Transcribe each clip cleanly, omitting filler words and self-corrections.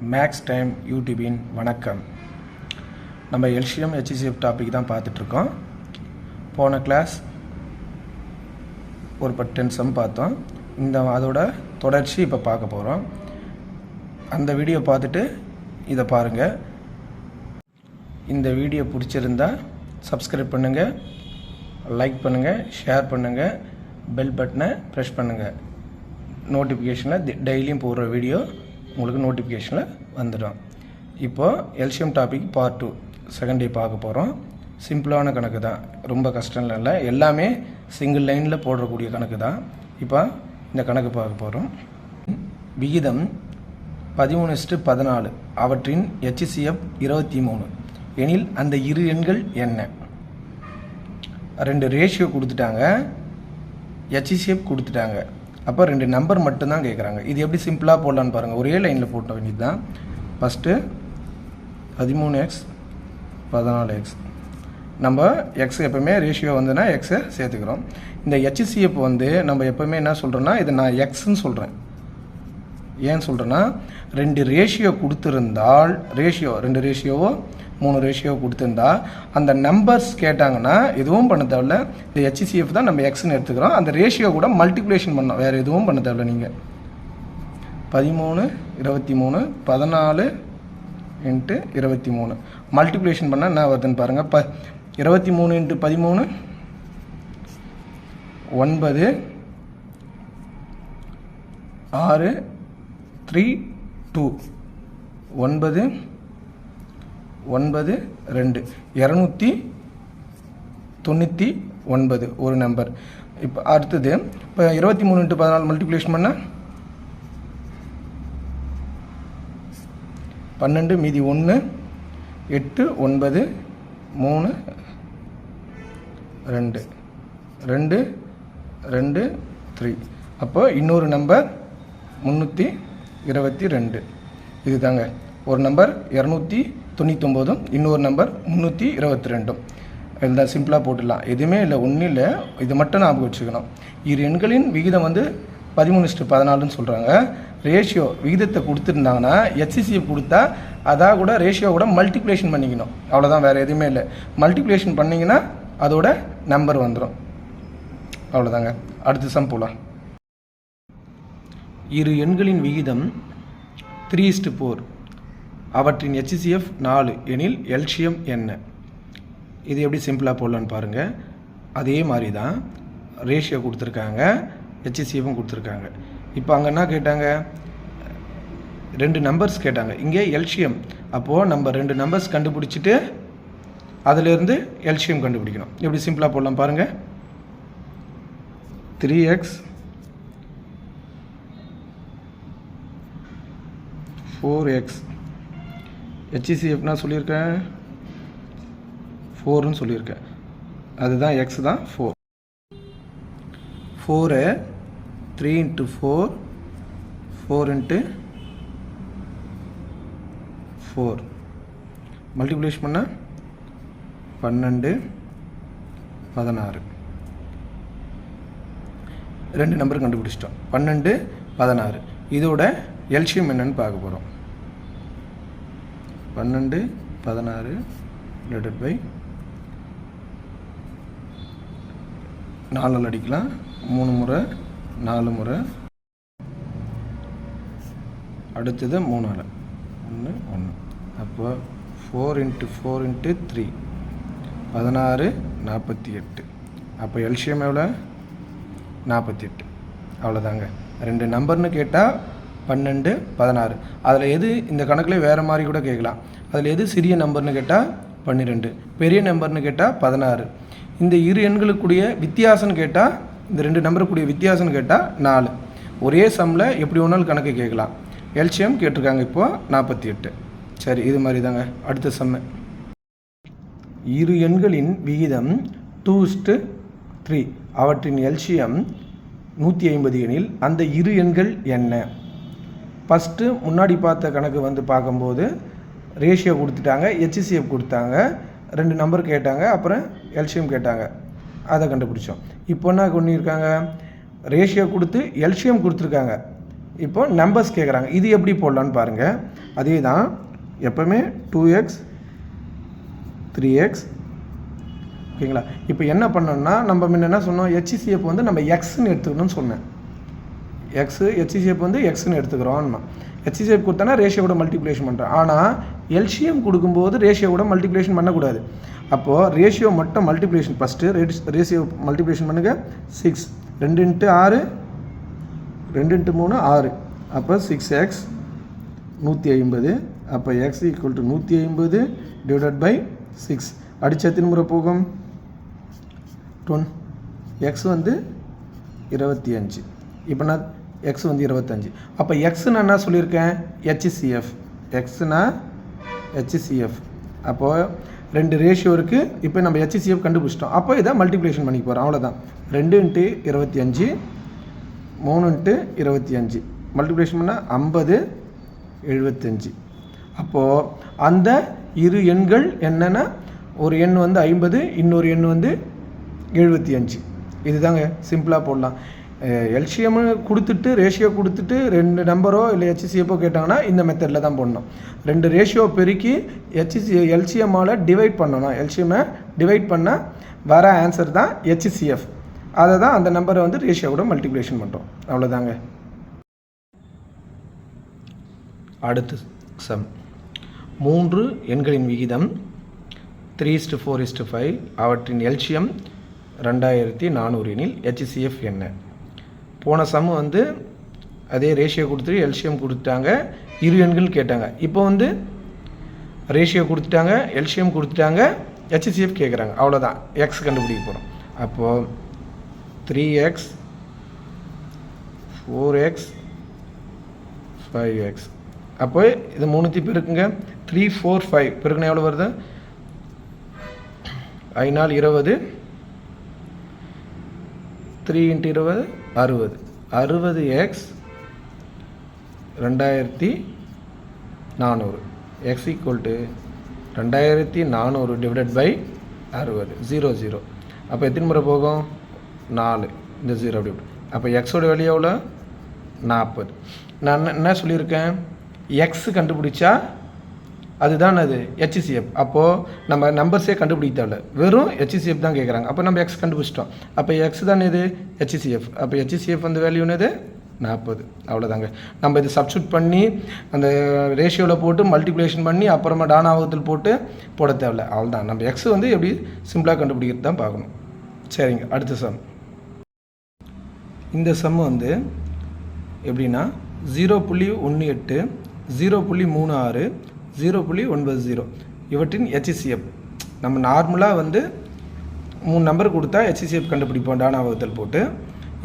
Maths time யூடியூபின் வணக்கம். நம்ம LCM HCF topic தான் பார்த்துட்ருக்கோம். போன கிளாஸ் ஒரு 10 சம் பார்த்தோம். அதோட தொடர்ச்சி இப்போ பார்க்க போகிறோம். அந்த வீடியோ பார்த்துட்டு இதை பாருங்கள். இந்த வீடியோ பிடிச்சிருந்தா சப்ஸ்கிரைப் பண்ணுங்கள், லைக் பண்ணுங்கள், ஷேர் பண்ணுங்கள், பெல் பட்டனை ப்ரெஸ் பண்ணுங்கள். நோட்டிஃபிகேஷனில் டெய்லியும் போடுற வீடியோ உங்களுக்கு நோட்டிஃபிகேஷனில் வந்துடும். இப்போது LCM topic part 2 second day பார்க்க போகிறோம். சிம்பிளான கணக்கு தான், ரொம்ப கஷ்டம் இல்லை. எல்லாமே சிங்கிள் லைனில் போடக்கூடிய கணக்கு தான். இப்போ இந்த கணக்கு பார்க்க போகிறோம். விகிதம் 13:14 அவற்றின் HCF 23 எனில் அந்த இரு எண்கள் என்ன? 2 ரேஷியோ கொடுத்துட்டாங்க, HCF கொடுத்துட்டாங்க. அப்போ 2 நம்பர் மட்டும்தான் கேட்குறாங்க. இது எப்படி சிம்பிளாக போடலான்னு பாருங்கள். ஒரே லைனில் போட்ட வேண்டியது தான். First 13x 14x. நம்ம எக்ஸ் எப்போவுமே ரேஷியோ வந்துன்னா எக்ஸை சேர்த்துக்கிறோம். இந்த HCF நம்ம எப்போவுமே என்ன சொல்கிறோன்னா, இதை நான் எக்ஸ்ன்னு சொல்கிறேன். ஏன்னு சொல்கிறேன்னா, 2 ரேஷியோ கொடுத்துருந்தால், 2 ரேஷியோவோ 3 ரேஷியோ கொடுத்துருந்தா அந்த நம்பர்ஸ் கேட்டாங்கன்னா எதுவும் பண்ண தேவையில்ல. இந்த HCF தான் நம்ம எக்ஸ்ன்னு எடுத்துக்கிறோம். அந்த ரேஷியோ கூட மல்டிப்ளிகேஷன் பண்ணோம், வேறு எதுவும் பண்ண தேவையில்ல. நீங்கள் 13 23 14 × 23 மல்டிப்ளிகேஷன் பண்ணால் என்ன வருதுன்னு பாருங்கள். 23 × 13 9 6 3 2 9 9 2 299 ஒரு நம்பர். இப்போ அடுத்தது இப்போ 23 × 14 மல்டிப்ளிகேஷன் பண்ணால் 12 மீதி 1 8 9 3 2 2 2 3. அப்போ இன்னொரு நம்பர் 322. இது தாங்க ஒரு நம்பர் 299, இன்னொரு நம்பர் 322. இதுதான் சிம்பிளாக போட்டுடலாம். எதுவுமே இல்லை, ஒன்றும் இல்லை. இது மட்டும் ஞாபகம் வச்சுக்கணும். இரு எண்களின் விகிதம் 13:14 சொல்கிறாங்க. ரேஷியோ விகிதத்தை கொடுத்துருந்தாங்கன்னா HCF கொடுத்தா அதான் கூட ரேஷியோ கூட மல்டிப்ளிகேஷன் பண்ணிக்கணும். அவ்வளோதான், வேறு எதுவுமே இல்லை. மல்டிப்ளிகேஷன் பண்ணிங்கன்னா அதோட நம்பர் வந்துடும். அவ்வளோதாங்க. அடுத்த சம் போகலாம். இரு எண்களின் விகிதம் 3:4 அவற்றின் HCF 4 எனில் எல்சிஎம் என்ன? இது எப்படி சிம்பிளாக போடலான்னு பாருங்கள். அதே மாதிரி தான் ரேஷியோ கொடுத்துருக்காங்க, HCFும் கொடுத்துருக்காங்க. இப்போ அங்கே என்ன கேட்டாங்க? 2 நம்பர்ஸ் கேட்டாங்க. இங்கே எல்சிஎம். அப்போது நம்ம 2 நம்பர்ஸ் கண்டுபிடிச்சிட்டு அதிலேருந்து எல்சிஎம் கண்டுபிடிக்கணும். எப்படி சிம்பிளாக போடலாம் பாருங்கள். 3x 4x. HCFனா சொல்லியிருக்கேன் 4ன்னு சொல்லியிருக்கேன். அதுதான் எக்ஸ் தான் 4. 4 3 × 4 4 × 4 மல்டிப்ளிகேஷன் பண்ணால் 12 16. 2 நம்பர் கண்டுபிடிச்சிட்டோம். 12 16. இதோட எல்சிஎம் என்னன்னு பார்க்க போகிறோம். 12 16 ÷ 4 அடிக்கலாம். 3 முறை 4 முறை, அடுத்தது 3 1 1. அப்போ 4 × 4 × 3 16 48. அப்போ எல்சிஎம் எவ்வளோ? 48. அவ்வளோதாங்க. 2 நம்பர்னு கேட்டால் 12 16. அதில் எது இந்த கணக்கில் வேறு மாதிரி கூட கேட்கலாம். அதில் எது சிறிய நம்பர்னு கேட்டால் 12, பெரிய நம்பர்னு கேட்டால் 16. இந்த இரு எண்களுக்குரிய வித்தியாசம்னு கேட்டால், இந்த 2 நம்பருக்குரிய வித்தியாசம்னு கேட்டால் 4. ஒரே சம்மில் எப்படி ஒன்றாலும் கணக்கு கேட்கலாம். எல்சிஎம் கேட்டிருக்காங்க இப்போது 48. சரி, இது மாதிரி தாங்க. அடுத்த சம்மு. இரு எண்களின் விகிதம் 2:3 அவற்றின் எல்சிஎம் 150 எனில் அந்த இரு எண்கள் என்ன? ஃபஸ்ட்டு முன்னாடி பார்த்த கணக்கு பார்க்கும்போது ரேஷியோ கொடுத்துட்டாங்க, HCF கொடுத்தாங்க, 2 நம்பர் கேட்டாங்க, அப்புறம் எல்சிஎம் கேட்டாங்க. அதை கண்டுபிடிச்சோம். இப்போ என்ன பண்ணியிருக்காங்க? ரேஷியோ கொடுத்து எல்சிஎம் கொடுத்துருக்காங்க. இப்போ நம்பர்ஸ் கேட்குறாங்க. இது எப்படி போடலான்னு பாருங்கள். அதே தான் எப்போவுமே 2x 3x ஓகேங்களா. இப்போ என்ன பண்ணோம்னா நம்ம முன்ன என்ன சொன்னோம், ஹெச்சிசிஎஃப் வந்து நம்ம எக்ஸ்ன்னு எடுத்துக்கணும்னு சொன்னேன். ஹெச்சிசிஎஃப் வந்து எக்ஸ்ன்னு எடுத்துக்கிறோம். ஹெச்சிசிஎஃப் கொடுத்தனா ரேஷியோட மல்டிப்ளிகேஷன் பண்ணுறேன். ஆனால் எல்சிஎம் கொடுக்கும்போது ரேஷியோட மல்டிப்ளிகேஷன் பண்ணக்கூடாது. அப்போது ரேஷியோ மட்டும் மல்டிப்ளிகேஷன் ஃபஸ்ட்டு ரேஷியோ மல்டிப்ளிகேஷன் பண்ணுங்கள். 6 2 × 6 2 × 3 6. அப்போ 6x 150. அப்போ x = 150 / 6. அடித்த எத்தனை முறை போகும்? x வந்து 25. இப்போ நான் x வந்து 25. அப்போ எக்ஸ்ன்னு என்ன சொல்லியிருக்கேன்? HCF. எக்ஸ்னா HCF. அப்போது 2 ரேஷியோ இருக்குது. இப்போ நம்ம HCF கண்டுபிடிச்சிட்டோம். அப்போ இதை மல்டிப்ளிகேஷன் பண்ணி போகிறோம். அவ்வளோதான். 2 × 25 3 × 25 மல்டிப்ளிகேஷன் பண்ணால் 50 75. அப்போது அந்த இரு எண்கள் என்னென்னா, ஒரு எண் வந்து 50, இன்னொரு எண் வந்து 75. இதுதாங்க சிம்பிளாக போடலாம். எல்சிஎம் கொடுத்துட்டு ரேஷியோ கொடுத்துட்டு 2 நம்பரோ இல்லை ஹெச்சிசிஎஃப்போ கேட்டாங்கன்னா இந்த மெத்தடில் தான் போடணும். 2 ரேஷியோ பெருக்கி எல்சிஎம்மால் டிவைட் பண்ணணும். எல்சிஎம்மை டிவைட் பண்ணால் வர ஆன்சர் தான் ஹெச்சிசிஎஃப். அதை தான் அந்த நம்பரை வந்து ரேஷியோவோட மல்டிப்ளிகேஷன் பண்ணுறோம். அவ்வளோதாங்க. அடுத்து சம். 3 எண்களின் விகிதம் 3:4:5. அவற்றின் எல்சிஎம் 2400 எனில் ஹெச்சிசிஎஃப் என்ன? போன சம் வந்து அதே ரேஷியோ கொடுத்துட்டு எல்சிஎம் கொடுத்துட்டாங்க, இரு எண்கள் கேட்டாங்க. இப்போ வந்து ரேஷியோ கொடுத்துட்டாங்க, எல்சிஎம் கொடுத்துட்டாங்க, ஹெச்சிசிஎஃப் கேட்குறாங்க. அவ்வளோதான், எக்ஸ் கண்டுபிடிக்க போகிறோம். அப்போது 3x 4x 5x. அப்போ இது 3 பெருக்குங்க. 3 4 5 பெருக்குன்னா எவ்வளோ வருது? 5 4 20. 3 × 20 60. 60x 2400. x = 2400 / 60. 0 0. அப்போ எத்தனை முறை போகும்? 4. இந்த 0 அப்படி. அப்போ எக்ஸோட வேல்யூ எவ்வளோ? 40. நான் என்ன சொல்லியிருக்கேன்? எக்ஸ் கண்டுபிடிச்சா அதுதான் அது ஹெச்சிசிஎஃப். அப்போது நம்ம நம்பர்ஸே கண்டுபிடிக்க தேவை, வெறும் ஹெச்சிசிஎஃப் தான் கேட்குறாங்க. அப்போ நம்ம எக்ஸ் கண்டுபிடிச்சிட்டோம். அப்போ எக்ஸ் தானே இது ஹெச்சிசிஎஃப். அப்போ ஹெச்சிசிஎஃப் வந்து வேல்யூன்னு 40. அவ்வளோதாங்க. நம்ம இது சப்ஸ்டியூட் பண்ணி அந்த ரேஷியோவில் போட்டு மல்டிப்ளிகேஷன் பண்ணி அப்புறமா டானாவகத்தில் போட்டு போட தேவையில்ல. அவ்வளோதான். நம்ம எக்ஸ் வந்து எப்படி சிம்பிளாக கண்டுபிடிக்கிறது தான் பார்க்கணும். சரிங்க. அடுத்த சம். இந்த சம் வந்து எப்படின்னா 0.18 0.36 0.90 இவற்றின் ஹெச்சிசிஎஃப். நம்ம நார்மலாக வந்து 3 நம்பர் கொடுத்தா ஹெச்சிசிஎஃப் கண்டுபிடிப்போம் டானாவகத்தில் போட்டு.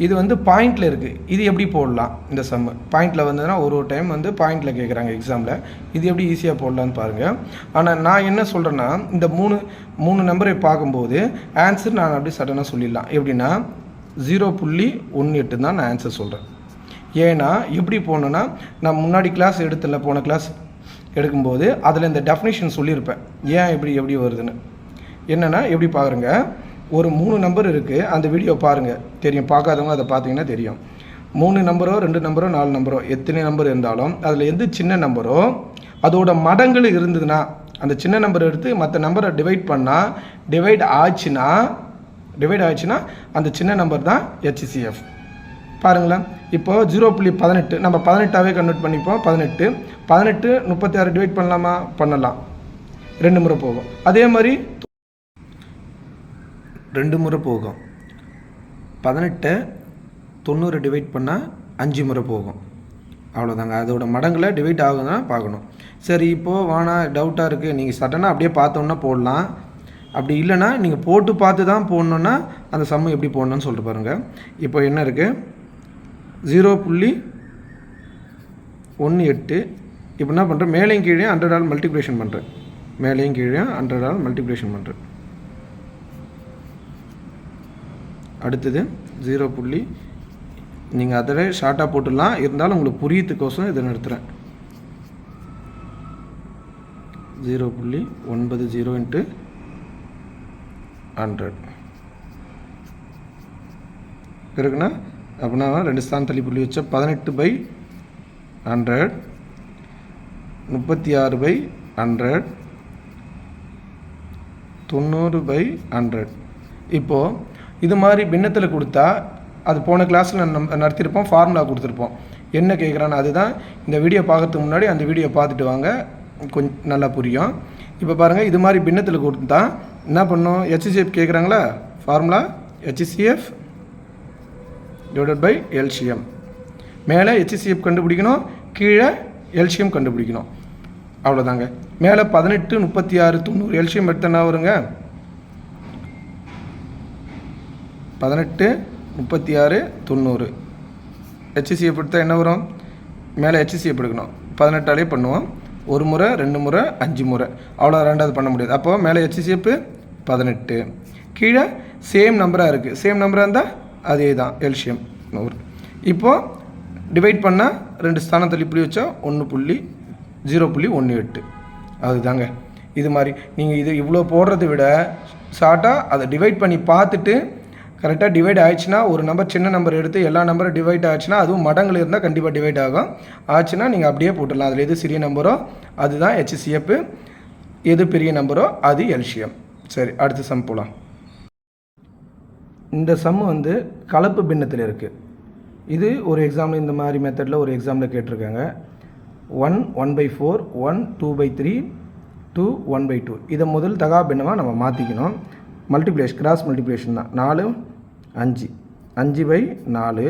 இது வந்து பாயிண்டில் இருக்குது. இது எப்படி போடலாம்? இந்த சம் பாயிண்டில் வந்ததுன்னா ஒரு டைம் வந்து பாயிண்டில் கேட்குறாங்க எக்ஸாமில். இது எப்படி ஈஸியாக போடலான்னு பாருங்கள். ஆனால் நான் என்ன சொல்கிறேன்னா, இந்த மூணு நம்பரை பார்க்கும்போது ஆன்சர் நான் அப்படி சடனாக சொல்லிடலாம். எப்படின்னா 0.18 தான் நான் ஆன்சர் சொல்கிறேன். ஏன்னா எப்படி போனோன்னா, நான் முன்னாடி கிளாஸ் எடுத்துல போன கிளாஸ் எடுக்கும்போது அதில் இந்த டெஃபினேஷன் சொல்லியிருப்பேன் ஏன் எப்படி வருதுன்னு. என்னென்னா எப்படி பாருங்க, ஒரு 3 நம்பர் இருக்குது. அந்த வீடியோ பாருங்கள், தெரியும். பார்க்காதவங்க அதை பார்த்தீங்கன்னா தெரியும். 3 நம்பரோ 2 நம்பரோ 4 நம்பரோ எத்தனை நம்பர் இருந்தாலும் அதில் எந்த சின்ன நம்பரோ அதோட மடங்கள் இருந்ததுன்னா அந்த சின்ன நம்பர் எடுத்து மற்ற நம்பரை டிவைட் ஆச்சுன்னா அந்த சின்ன நம்பர் தான் ஹெச்சிசிஎஃப். பாருங்களேன். இப்போ 0.18 நம்ம 18ஆகவே கன்வெர்ட் பண்ணிப்போம். 18 36 டிவைட் பண்ணலாமா? பண்ணலாம். 2 முறை போகும். அதே மாதிரி 2 முறை போகும். 18 90 டிவைட் பண்ணால் 5 முறை போகும். அவ்வளோதாங்க. அதோட மடங்களை டிவைட் ஆகுதுன்னா பார்க்கணும். சரி, இப்போது வானா டவுட்டாக இருக்குது, நீங்கள் சடனாக அப்படியே பார்த்தோன்னா போடலாம். அப்படி இல்லைன்னா நீங்கள் போட்டு பார்த்து தான் போடணுன்னா அந்த சம்மு எப்படி போடணுன்னு சொல்லிட்டு பாருங்கள். இப்போ என்ன இருக்குது? 0.18. இப்போ என்ன பண்ணுறேன்? மேலேயும் கீழே 100 மல்டிப்ளிகேஷன் பண்ணுறேன். மேலேயும் கீழே 100 மல்டிப்ளிகேஷன் பண்ணுறேன். அடுத்தது 0. நீங்கள் அதில் ஷார்ட்டாக போட்டுடலாம், இருந்தாலும் உங்களுக்கு புரியத்துக்கோசம் இதை நிறுத்துகிறேன். 0.90 × 100 இருக்குன்னா அப்படின்னா 2 ஸ்தானம் தள்ளி புள்ளி வச்சா 18/100 100 36/100 90/100. இப்போது இது மாதிரி பின்னத்தில் கொடுத்தா அது போன கிளாஸில் நம்ம நடத்தியிருப்போம், ஃபார்முலா கொடுத்துருப்போம். என்ன கேட்குறான்னு அதுதான் இந்த வீடியோ பார்க்கறதுக்கு முன்னாடி அந்த வீடியோ பார்த்துட்டு வாங்க, கொஞ்சம் நல்லா புரியும். இப்போ பாருங்கள், இது மாதிரி பின்னத்தில் கொடுத்தா என்ன பண்ணணும்? HCF கேட்குறாங்களா? Formula HCF / LCM. மேலே HCF கண்டுபிடிக்கணும், கீழே LCM கண்டுபிடிக்கணும். அவ்வளோதாங்க. மேலே 18 36 90 LCM எடுத்து என்ன வருங்க? 18 36 90. HCF எடுத்தால் என்ன வரும்? மேலே HCF எடுக்கணும். 18ஆலே பண்ணுவோம். ஒரு முறை 2 முறை 5 முறை, அவ்வளோ ரெண்டாவது பண்ண முடியாது. அப்போது மேலே HCF 18, கீழே சேம் நம்பராக இருக்குது. சேம் நம்பராக இருந்தால் அதே தான் LCM 100. இப்போது டிவைட் பண்ணால் 2 ஸ்தானத்தில் இப்படி வச்சா 0.18. அதுதாங்க. இது மாதிரி நீங்கள் இது இவ்வளோ போடுறத விட ஷார்ட்டாக அதை டிவைட் பண்ணி பார்த்துட்டு கரெக்டாக டிவைட் ஆயிடுச்சுன்னா, ஒரு நம்பர் சின்ன நம்பர் எடுத்து எல்லா நம்பரும் டிவைட் ஆச்சுன்னா, அதுவும் மடங்கள் இருந்தால் கண்டிப்பாக டிவைட் ஆகும். ஆச்சுன்னா நீங்கள் அப்படியே போட்டுடலாம். அதில் எது சிறிய நம்பரோ அதுதான் HCF, எது பெரிய நம்பரோ அது LCM. சரி, அடுத்த சம் போகலாம். இந்த சம் வந்து கலப்பு பின்னத்தில் இருக்குது. இது ஒரு எக்ஸாம்பிள், இந்த மாதிரி மெத்தடில் ஒரு எக்ஸாம்பிள் கேட்டிருக்காங்க. 1 1/4, 1 2/3, 2 1/2. இதை முதல் தகா பின்னமாக நம்ம மாற்றிக்கணும். மல்டிப்ளேஷன், கிராஸ் மல்டிப்ளேஷன் தான். 4 5, 5/4,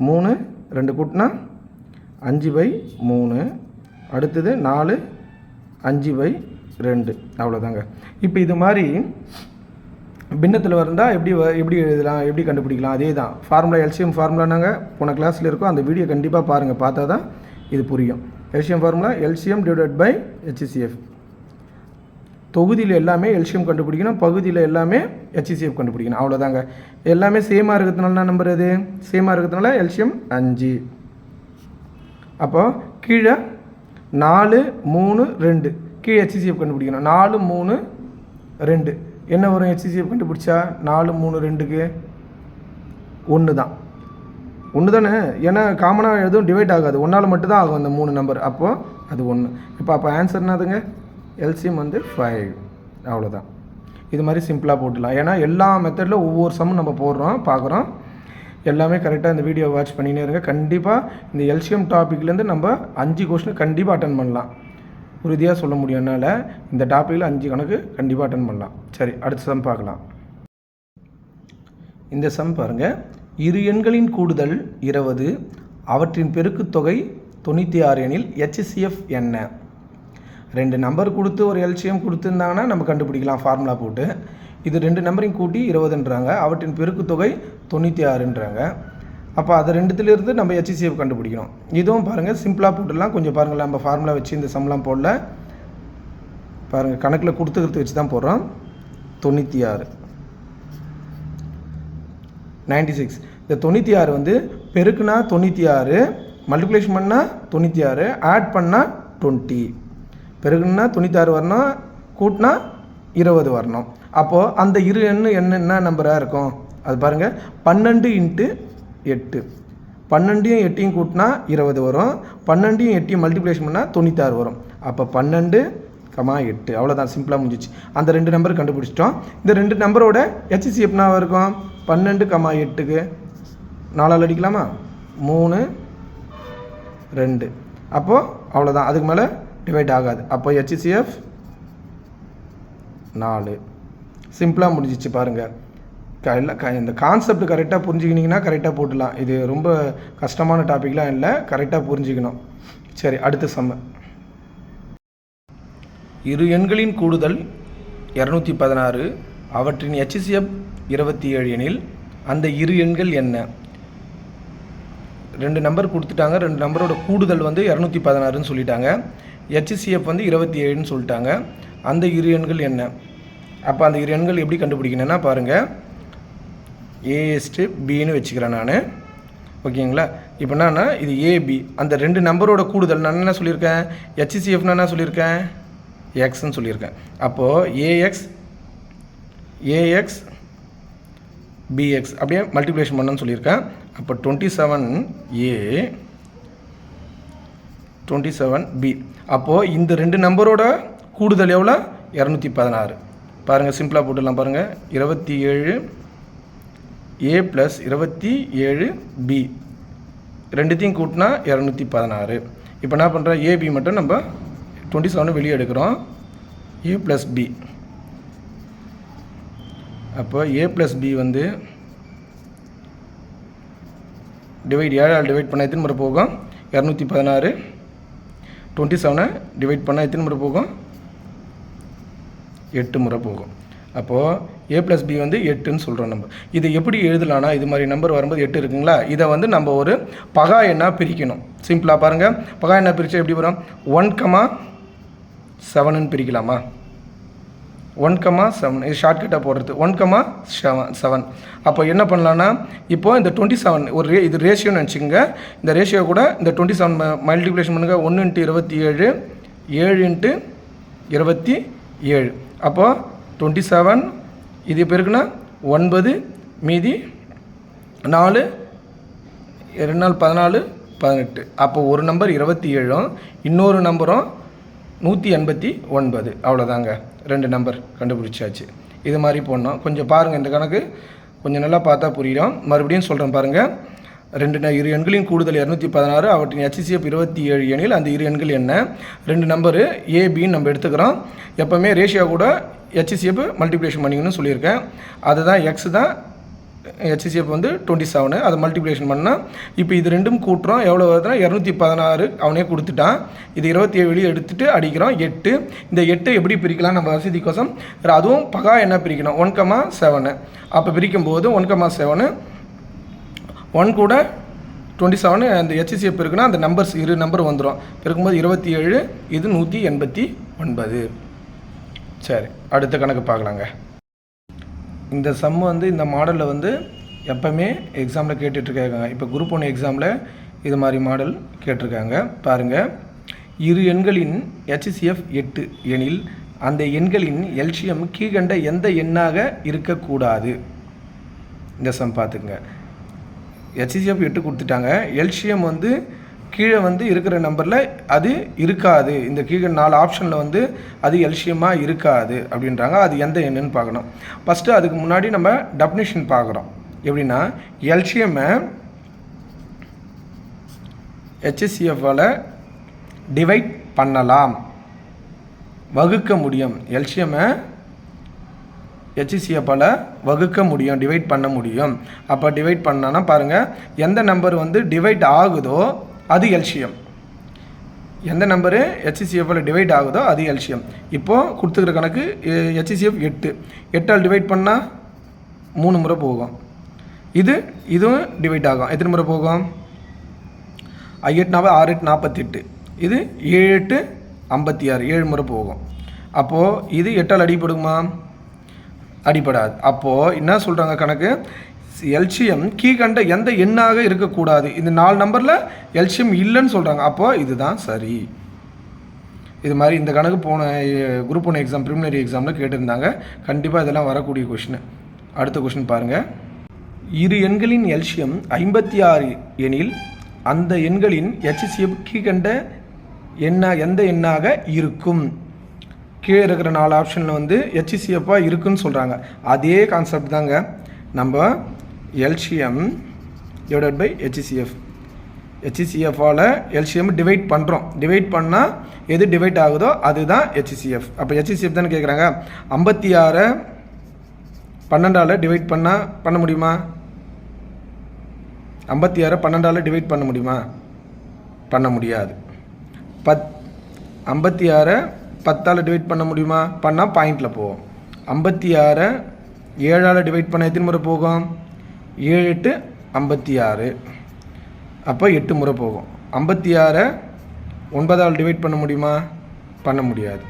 3 2 கூட்டினா 5/3, அடுத்தது 4 5/2. அவ்வளோதாங்க. இப்போ இது மாதிரி பின்னத்தில் வந்தால் எப்படி எழுதலாம், எப்படி கண்டுபிடிக்கலாம்? அதே தான் ஃபார்முலா. LCM ஃபார்முலா நாங்கள் போன கிளாஸில் இருக்கோம், அந்த வீடியோ கண்டிப்பாக பாருங்கள், பார்த்தா தான் இது புரியும். LCM formula LCM / HCF. தொகுதியில் எல்லாமே LCM கண்டுபிடிக்கணும், பகுதியில் எல்லாமே HCF கண்டுபிடிக்கணும். அவ்வளோதாங்க. எல்லாமே சேமாக இருக்கிறதுனால நம்பர் எது? சேமாக இருக்கிறதுனால LCM 5. அப்போது கீழே 4 3 2, கீழே HCF கண்டுபிடிக்கணும். 4 3 2 என்ன வரும்? HCF கண்டுபிடிச்சா 4 3 2க்கு 1 தான். 1 தானே, ஏன்னா காமனாக எதுவும் டிவைட் ஆகாது, 1ஆல் மட்டும்தான் ஆகும் அந்த 3 நம்பர். அப்போது அது 1. அப்போ ஆன்சர் என்னதுங்க? LCM வந்து 5. அவ்வளோதான். இது மாதிரி சிம்பிளாக போட்டுடலாம். ஏன்னா எல்லா மெத்தடில் ஒவ்வொரு சம்மும் நம்ம பார்க்குறோம். எல்லாமே கரெக்டாக இந்த வீடியோ வாட்ச் பண்ணினே இருங்க. கண்டிப்பாக இந்த LCM டாப்பிக்லேருந்து நம்ம 5 கொஸ்டின் கண்டிப்பாக அட்டன் பண்ணலாம். உறுதியாக சொல்ல முடியும் என்னால். இந்த டாப்பிக்கில் 5 கணக்கு கண்டிப்பாக அட்டன் பண்ணலாம். சரி, அடுத்த சம் பார்க்கலாம். இந்த சம் பாருங்கள். இரு எண்களின் கூடுதல் 20, அவற்றின் பெருக்குத்தொகை 96 எனில் HCF என்ன? 2 நம்பர் கொடுத்து ஒரு LCM கொடுத்துருந்தாங்கன்னா நம்ம கண்டுபிடிக்கலாம் ஃபார்முலா போட்டு. இது 2 நம்பரையும் கூட்டி 20ன்றாங்க, அவற்றின் பெருக்குத்தொகை 96ன்றாங்க. அப்போ அதை ரெண்டுத்துலேருந்து நம்ம HCF கண்டுபிடிக்கணும். இதுவும் பாருங்கள் சிம்பிளாக போட்டுடலாம். கொஞ்சம் பாருங்கள், நம்ம ஃபார்முலா வச்சு இந்த சம்லாம் போடல. பாருங்கள், கணக்கில் கொடுத்துக்கிறது வச்சு தான் போடுறோம். 96 96. இந்த 96 வந்து பெருக்குனா 96, மல்டிப்ளிகேஷன் பண்ணால் 96, ஆட் பண்ணால் 20. பெருக்குன்னா 96 வரணும், கூட்டினா 20 வரணும். அப்போது அந்த இரு எண்ணு என்ன நம்பராக இருக்கும்? அது பாருங்கள், 12 × 8. 12யும் 8யும் கூட்டினா 20 வரும். 12யும் 8யும் மல்டிப்ளிகேஷன் பண்ணால் 96 வரும். அப்போ 12, 8. அவ்வளோதான், சிம்பிளாக முடிஞ்சிச்சு. அந்த 2 நம்பர் கண்டுபிடிச்சிட்டோம். இந்த 2 நம்பரோட HCF என்ன இருக்கும்? 12, 8க்கு 4ஆல் அடிக்கலாமா? 3 2. அப்போது அவ்வளோதான், அதுக்கு மேலே டிவைட் ஆகாது. அப்போ HCF 4. சிம்பிளாக முடிஞ்சிச்சு பாருங்கள். இந்த கான்செப்ட் கரெக்டாக புரிஞ்சுக்கினீங்கன்னா கரெக்டாக போட்டுடலாம். இது ரொம்ப கஷ்டமான டாப்பிக்லாம் இல்லை, கரெக்டாக புரிஞ்சுக்கணும். சரி, அடுத்த சம்ம. இரு எண்களின் கூடுதல் 216, அவற்றின் HCF 27 எனில் அந்த இரு எண்கள் என்ன? 2 நம்பர் கொடுத்துட்டாங்க, 2 நம்பரோட கூடுதல் வந்து 216ன்னு சொல்லிட்டாங்க, HCF வந்து 27ன்னு சொல்லிட்டாங்க. அந்த இரு எண்கள் என்ன? அப்போ அந்த இரு எண்கள் எப்படி கண்டுபிடிக்கணும்னா பாருங்கள், A/Bன்னு வச்சுக்கிறேன் நான். ஓகேங்களா? இப்போ என்னன்னா இது AB, அந்த 2 நம்பரோட கூடுதல் நான் என்ன சொல்லியிருக்கேன்? HCFனா என்ன சொல்லியிருக்கேன்? Xன்னு சொல்லியிருக்கேன். அப்போது AX BX அப்படியே மல்டிப்ளிகேஷன் பண்ணணும்னு சொல்லியிருக்கேன். அப்போ 27A 27B. அப்போது இந்த ரெண்டு நம்பரோட கூடுதல் எவ்வளோ? 216. பாருங்கள், சிம்பிளாக போட்டுடலாம். பாருங்கள், 27A + 27B ரெண்டுத்தையும் கூட்டினா 216. இப்போ என்ன பண்ணுறோம்? AB மட்டும் நம்ம 27 வெளியே எடுக்கிறோம். A + B. அப்போ A + B வந்து டிவைட் 7ஆல் டிவைட் பண்ணால் எத்தனை முறை போகும்? 216. 27 டிவைட் பண்ணால் எத்தனை முறை போகும்? 8 முறை போகும். அப்போது A + B வந்து 8ன்னு சொல்கிறோம் நம்ம. இது எப்படி எழுதலான்னா, இது மாதிரி நம்பர் வரும்போது 8 இருக்குங்களா, இதை வந்து நம்ம ஒரு பகா எண்ணாக பிரிக்கணும். சிம்பிளாக பாருங்கள், பகா எண்ணாக பிரித்தா எப்படி வரும்? 1,7ன்னு பிரிக்கலாமா? 1,7 இது ஷார்ட்கட்டாக போடுறது. 1,7. அப்போ என்ன பண்ணலான்னா, இப்போது இந்த 27 ஒரு இது ரேஷியோன்னு நினச்சிக்கோங்க. இந்த ரேஷியோ கூட இந்த 27 மல்டிப்ளிகேஷன் பண்ணுங்கள். 1 × 27, 7 × 27. அப்போது 27 இது பெருக்குன்னா 9, மீதி 4, 2 நாள் 14, 18. அப்போ ஒரு நம்பர் 27, இன்னொரு நம்பரும் 189. அவ்வளோதாங்க, 2 நம்பர் கண்டுபிடிச்சாச்சு. இது மாதிரி போடணும். கொஞ்சம் பாருங்கள், இந்த கணக்கு கொஞ்சம் நல்லா பார்த்தா புரியும். மறுபடியும் சொல்கிறேன் பாருங்கள். இரு எண்களின் கூடுதல் 216, அவற்றின் HCF 27 எனில் அந்த இரு எண்கள் என்ன? 2 நம்பரு ABன்னு நம்ம எடுத்துக்கிறோம். எப்போவுமே ரேஷியோ கூட HCF மல்டிப்ளிகேஷன் பண்ணிக்கணும்னு சொல்லியிருக்கேன். அதுதான் X தான் HCF வந்து 27. அதை மல்டிப்ளிகேஷன் பண்ணால் இப்போ இது ரெண்டும் கூட்டுறோம். எவ்வளோ வருதுன்னா 216 அவனே கொடுத்துட்டான். இது 27 வெளியே எடுத்துகிட்டு அடிக்கிறோம் 8. இந்த 8 எப்படி பிரிக்கலாம் நம்ம வசதிக்கோசம்? அதுவும் பகா என்ன பிரிக்கணும்? 1,7. அப்போ பிரிக்கும்போது 1,7 1 கூட 27 அந்த HCF இருக்குன்னா அந்த நம்பர்ஸ் இரு நம்பர் வந்துடும். இருக்கும்போது 27, இது 189. சரி, அடுத்த கணக்கு பார்க்கலாங்க. இந்த சம் வந்து இந்த மாடலில் வந்து எப்போவுமே எக்ஸாமில் கேட்டுட்ருக்காங்க. இப்போ குரூப் 1 எக்ஸாமில் இது மாதிரி மாடல் கேட்டிருக்காங்க. பாருங்கள், இரு எண்களின் HCF 8 எனில் அந்த எண்களின் LCM கீழ்கண்ட எந்த எண்ணாக இருக்கக்கூடாது? இந்த சம் பார்த்துக்குங்க. HCF 8 கொடுத்துட்டாங்க. LCM வந்து கீழே வந்து இருக்கிற நம்பரில் அது இருக்காது. இந்த கீழே 4 ஆப்ஷனில் வந்து அது LCMமாக இருக்காது அப்படின்றாங்க. அது எந்த எண்ணுன்னு பார்க்கணும். ஃபஸ்ட்டு அதுக்கு முன்னாடி நம்ம டெஃபினிஷன் பார்க்குறோம். எப்படின்னா, LCM-ஐ HCF-ஆல் டிவைட் பண்ணலாம், வகுக்க முடியும். LCM-ஐ HCF-ஆல் வகுக்க முடியும், டிவைட் பண்ண முடியும். அப்போ டிவைட் பண்ணான்னா பாருங்கள், எந்த நம்பர் வந்து டிவைட் ஆகுதோ அது LCM. எந்த நம்பரு HCF-ஆல் டிவைட் ஆகுதோ அது LCM. இப்போது கொடுத்துக்கிற கணக்கு HCF 8. 8ஆல் டிவைட் பண்ணால் 3 முறை போகும். இதுவும் டிவைட் ஆகும். எத்தனை முறை போகும்? 8 6 8 48. இது 7 8 56, 7 முறை போகும். அப்போது இது 8ஆல் அடிப்படுமா? அடிப்படாது. அப்போது என்ன சொல்கிறாங்க கணக்கு? LCM கீழ்கண்ட எந்த எண்ணாக இருக்கக்கூடாது. இந்த 4 நம்பரில் LCM இல்லைன்னு சொல்கிறாங்க. அப்போது இதுதான் சரி. இது மாதிரி இந்த கணக்கு போன குரூப் 1 எக்ஸாம் ப்ரிலிமினரி எக்ஸாமில் கேட்டிருந்தாங்க. கண்டிப்பாக இதெல்லாம் வரக்கூடிய கொஷின். அடுத்த கொஷின் பாருங்கள். இரு எண்களின் LCM 56 எனில் அந்த எண்களின் HCF கீழ்கண்ட எந்த எண்ணாக இருக்கும்? கீழே இருக்கிற 4 ஆப்ஷனில் வந்து HCF-ஆக இருக்குன்னு சொல்கிறாங்க. அதே கான்செப்ட் தாங்க. நம்ம LCM டிவைடட் பை HCF. HCF-ஆல் LCM டிவைட் பண்ணுறோம். டிவைட் பண்ணால் எது டிவைட் ஆகுதோ அதுதான் HCF. அப்போ HCF தானே கேட்குறாங்க. 56 12ஆல் டிவைட் பண்ண முடியுமா? 56 12ஆல் டிவைட் பண்ண முடியுமா? பண்ண முடியாது. 56 10ஆல் டிவைட் பண்ண முடியுமா? பண்ணால் பாயிண்டில் போகும். 56 7ஆல் டிவைட் பண்ண எத்தனை முறை போகும்? 7 8 56. அப்போ 8 முறை போகும். 56 9ஆல் டிவைட் பண்ண முடியுமா? பண்ண முடியாது.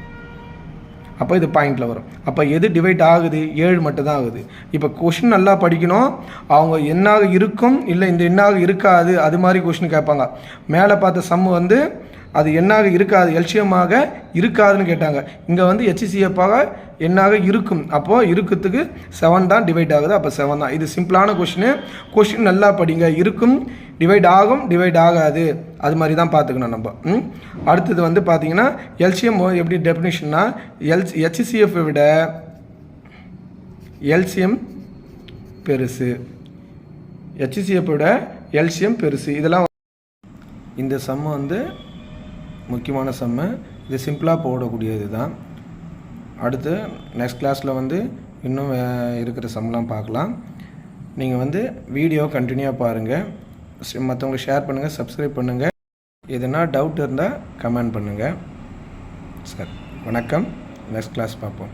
அப்போ இது பாயிண்டில் வரும். அப்போ எது டிவைட் ஆகுது? 7 மட்டும் தான் ஆகுது. இப்போ கொஷின் நல்லா படிக்கணும். அவங்க எண்ணாக இருக்கும் இல்லை இந்த எண்ணாக இருக்காது அது மாதிரி கொஷின் கேட்பாங்க. மேலே பார்த்த சம்மு வந்து அது எண்ணாக இருக்காது, எல்சியமாக இருக்காதுன்னு கேட்டாங்க. இங்கே வந்து HCFஆக எண்ணாக இருக்கும். அப்போது இருக்குறதுக்கு 7 தான் டிவைட் ஆகுது. அப்போ 7 தான். இது சிம்பிளான கொஷின் நல்லா படிங்க. இருக்கும், டிவைட் ஆகும், டிவைட் ஆகாது, அது மாதிரி தான் பார்த்துக்கணும் நம்ம. அடுத்தது வந்து பார்த்தீங்கன்னா எல்சிஎம் எப்படி டெஃபினிஷன்னா, HCFஐ விட எல்சிஎம் பெருசு, HCFஐ விட எல்சிஎம் பெருசு. இதெல்லாம் இந்த சம்மு வந்து முக்கியமான சம்மு. இது சிம்பிளாக போடக்கூடியது தான். அடுத்து நெக்ஸ்ட் கிளாஸில் வந்து இன்னும் இருக்கிற சம்லாம் பார்க்கலாம். நீங்கள் வந்து வீடியோ கண்டினியூவாக பாருங்கள், மற்றவங்களுக்கு ஷேர் பண்ணுங்கள், சப்ஸ்கிரைப் பண்ணுங்கள். எதுனா டவுட் இருந்தால் கமெண்ட் பண்ணுங்கள். சரி, வணக்கம். நெக்ஸ்ட் கிளாஸ் பார்ப்போம்.